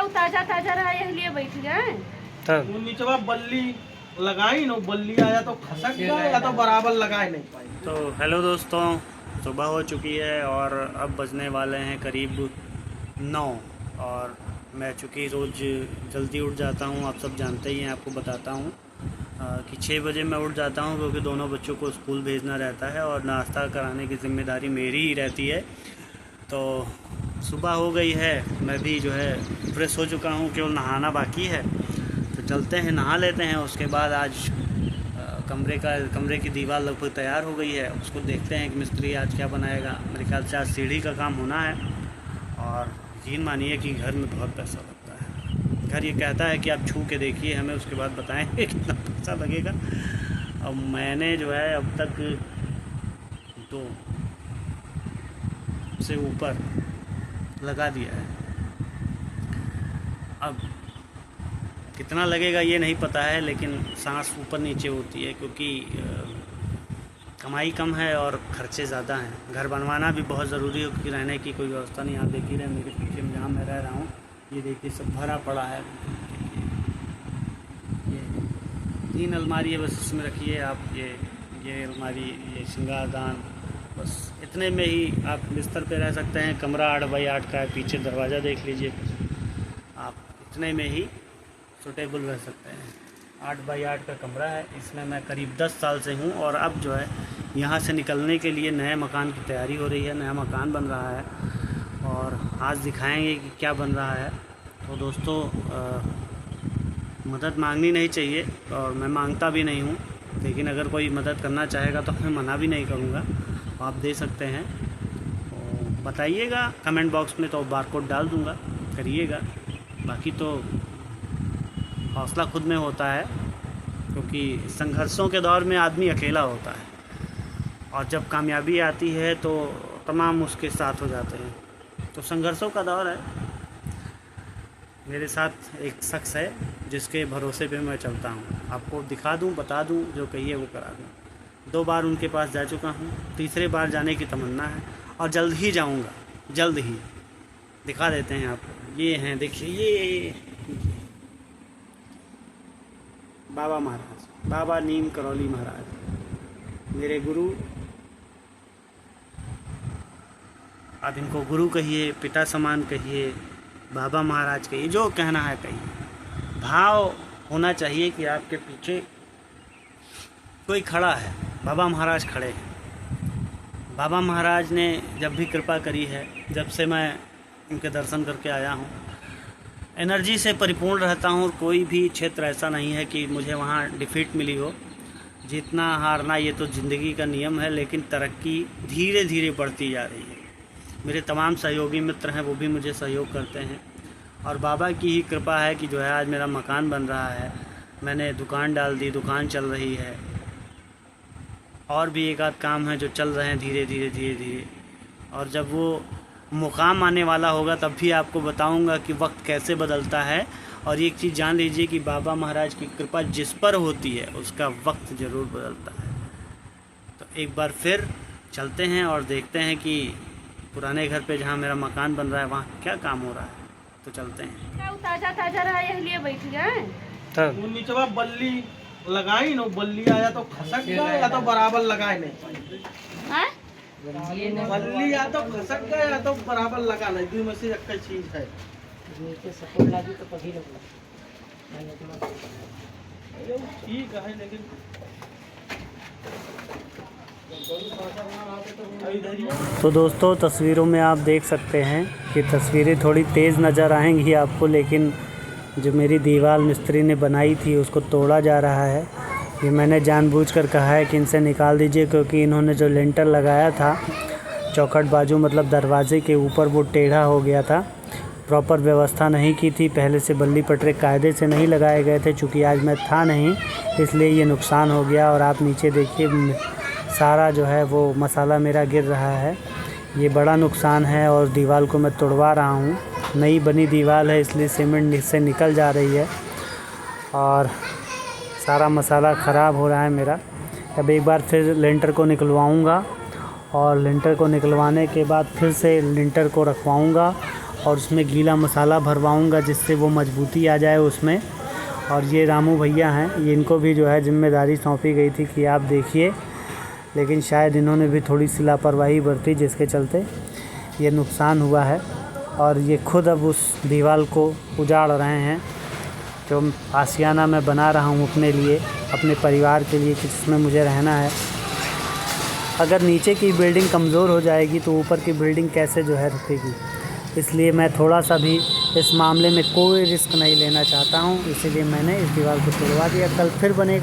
वो ताजा ताजा रहा इसलिए बैठ गए। तब वो नीचवा बल्ली लगाई ना, बल्ली आया तो खसक गया या तो बराबर लगाए नहीं पाई। तो हेलो दोस्तों, सुबह हो चुकी है और अब बजने वाले हैं करीब 9। और मैं चूँकि रोज़ जल्दी उठ जाता हूँ, आप सब जानते ही हैं, आपको बताता हूँ कि 6 बजे मैं उठ जाता हूँ क्योंकि दोनों बच्चों को स्कूल भेजना रहता है और नाश्ता कराने की ज़िम्मेदारी मेरी ही रहती है। तो सुबह हो गई है, मैं भी जो है फ्रेश हो चुका हूँ, केवल नहाना बाकी है। तो चलते हैं, नहा लेते हैं। उसके बाद आज कमरे की दीवार लगभग तैयार हो गई है, उसको देखते हैं कि मिस्त्री आज क्या बनाएगा। मेरे ख्याल से आज सीढ़ी का काम होना है। और यकीन मानिए कि घर में बहुत पैसा लगता है। घर ये कहता है कि आप छू के देखिए हमें, उसके बाद बताएंगे कितना पैसा लगेगा। अब मैंने जो है अब तक 2 से ऊपर लगा दिया है। अब कितना लगेगा ये नहीं पता है, लेकिन सांस ऊपर नीचे होती है क्योंकि कमाई कम है और खर्चे ज़्यादा हैं। घर बनवाना भी बहुत ज़रूरी है क्योंकि रहने की कोई व्यवस्था नहीं। आप देख ही रहे हैं मेरे पीछे में जहाँ मैं रह रहा हूँ, ये देखिए सब भरा पड़ा है। ये 3 अलमारी है, बस इसमें रखिए आप ये अलमारी, ये श्रृंगारदान, बस इतने में ही आप बिस्तर पे रह सकते हैं। कमरा 8 बाई 8 का है, पीछे दरवाज़ा देख लीजिए आप, इतने में ही सूटेबल रह सकते हैं। 8 बाई 8 का कमरा है, इसमें मैं करीब 10 साल से हूँ। और अब जो है यहाँ से निकलने के लिए नए मकान की तैयारी हो रही है, नया मकान बन रहा है और आज दिखाएंगे कि क्या बन रहा है। तो दोस्तों मदद मांगनी नहीं चाहिए और मैं मांगता भी नहीं हूँ, लेकिन अगर कोई मदद करना चाहेगा तो मैं मना भी नहीं करूँगा। आप दे सकते हैं, तो बताइएगा कमेंट बॉक्स में, तो बारकोड डाल दूँगा, करिएगा। बाकी तो हौसला खुद में होता है क्योंकि संघर्षों के दौर में आदमी अकेला होता है और जब कामयाबी आती है तो तमाम उसके साथ हो जाते हैं। तो संघर्षों का दौर है। मेरे साथ एक शख्स है जिसके भरोसे पे मैं चलता हूँ। आपको दिखा दूँ, बता दूँ, जो कहिए वो करा दूँ। 2 बार उनके पास जा चुका हूँ, तीसरे बार जाने की तमन्ना है और जल्द ही जाऊँगा, जल्द ही। दिखा देते हैं आपको, ये हैं, देखिए ये बाबा महाराज, बाबा नीम करौली महाराज, मेरे गुरु। आप इनको गुरु कहिए, पिता समान कहिए, बाबा महाराज कहिए, जो कहना है कहिए। भाव होना चाहिए कि आपके पीछे कोई खड़ा है। बाबा महाराज खड़े हैं। बाबा महाराज ने जब भी कृपा करी है, जब से मैं इनके दर्शन करके आया हूँ, एनर्जी से परिपूर्ण रहता हूँ। और कोई भी क्षेत्र ऐसा नहीं है कि मुझे वहाँ डिफीट मिली हो। जीतना हारना ये तो ज़िंदगी का नियम है, लेकिन तरक्की धीरे धीरे बढ़ती जा रही है। मेरे तमाम सहयोगी मित्र हैं, वो भी मुझे सहयोग करते हैं और बाबा की ही कृपा है कि जो है आज मेरा मकान बन रहा है। मैंने दुकान डाल दी, दुकान चल रही है और भी एक आध काम है जो चल रहे हैं धीरे धीरे। और जब वो मुकाम आने वाला होगा तब भी आपको बताऊंगा कि वक्त कैसे बदलता है। और एक चीज़ जान लीजिए कि बाबा महाराज की कृपा जिस पर होती है उसका वक्त ज़रूर बदलता है। तो एक बार फिर चलते हैं और देखते हैं कि पुराने घर पे जहाँ मेरा मकान बन रहा है वहाँ क्या काम हो रहा है। तो चलते हैं। क्या वो ताजा ताजा रहा इसलिए बैठ गए। तब वो नीचवा बल्ली लगाई ना, बल्ली आया तो खसक गया या तो बराबर लगाए नहीं पाई। बल्ली या तो खसक गया या तो बराबर लगा नहीं, 2 में से एक चीज है। ठीक है, लेकिन तो दोस्तों तस्वीरों में आप देख सकते हैं कि तस्वीरें थोड़ी तेज़ नज़र आएंगी आपको, लेकिन जो मेरी दीवार मिस्त्री ने बनाई थी उसको तोड़ा जा रहा है। ये मैंने जानबूझकर कहा है कि इनसे निकाल दीजिए क्योंकि इन्होंने जो लेंटर लगाया था चौखट बाजू मतलब दरवाजे के ऊपर, वो टेढ़ा हो गया था। प्रॉपर व्यवस्था नहीं की थी, पहले से बल्ली पटरे कायदे से नहीं लगाए गए थे। चूँकि आज मैं था नहीं इसलिए ये नुकसान हो गया। और आप नीचे देखिए सारा जो है वो मसाला मेरा गिर रहा है, ये बड़ा नुकसान है। और दीवार को मैं तोड़वा रहा हूँ, नई बनी दीवार है इसलिए सीमेंट से निकल जा रही है और सारा मसाला ख़राब हो रहा है मेरा। अब एक बार फिर लेंटर को निकलवाऊँगा और लेंटर को निकलवाने के बाद फिर से लेंटर को रखवाऊँगा और उसमें गीला मसाला भरवाऊँगा जिससे वो मजबूती आ जाए उसमें। और ये रामू भैया हैं, ये इनको भी जो है जिम्मेदारी सौंपी गई थी कि आप देखिए, लेकिन शायद इन्होंने भी थोड़ी सी लापरवाही बरती जिसके चलते ये नुकसान हुआ है। और ये खुद अब उस दीवार को उजाड़ रहे हैं जो आशियाना मैं बना रहा हूँ अपने लिए, अपने परिवार के लिए कि जिसमें मुझे रहना है। अगर नीचे की बिल्डिंग कमज़ोर हो जाएगी तो ऊपर की बिल्डिंग कैसे जो है रुकेगी। इसलिए मैं थोड़ा सा भी इस मामले में कोई रिस्क नहीं लेना चाहता हूँ, इसीलिए मैंने इस दीवार को तोड़वा दिया। कल फिर बनेगा।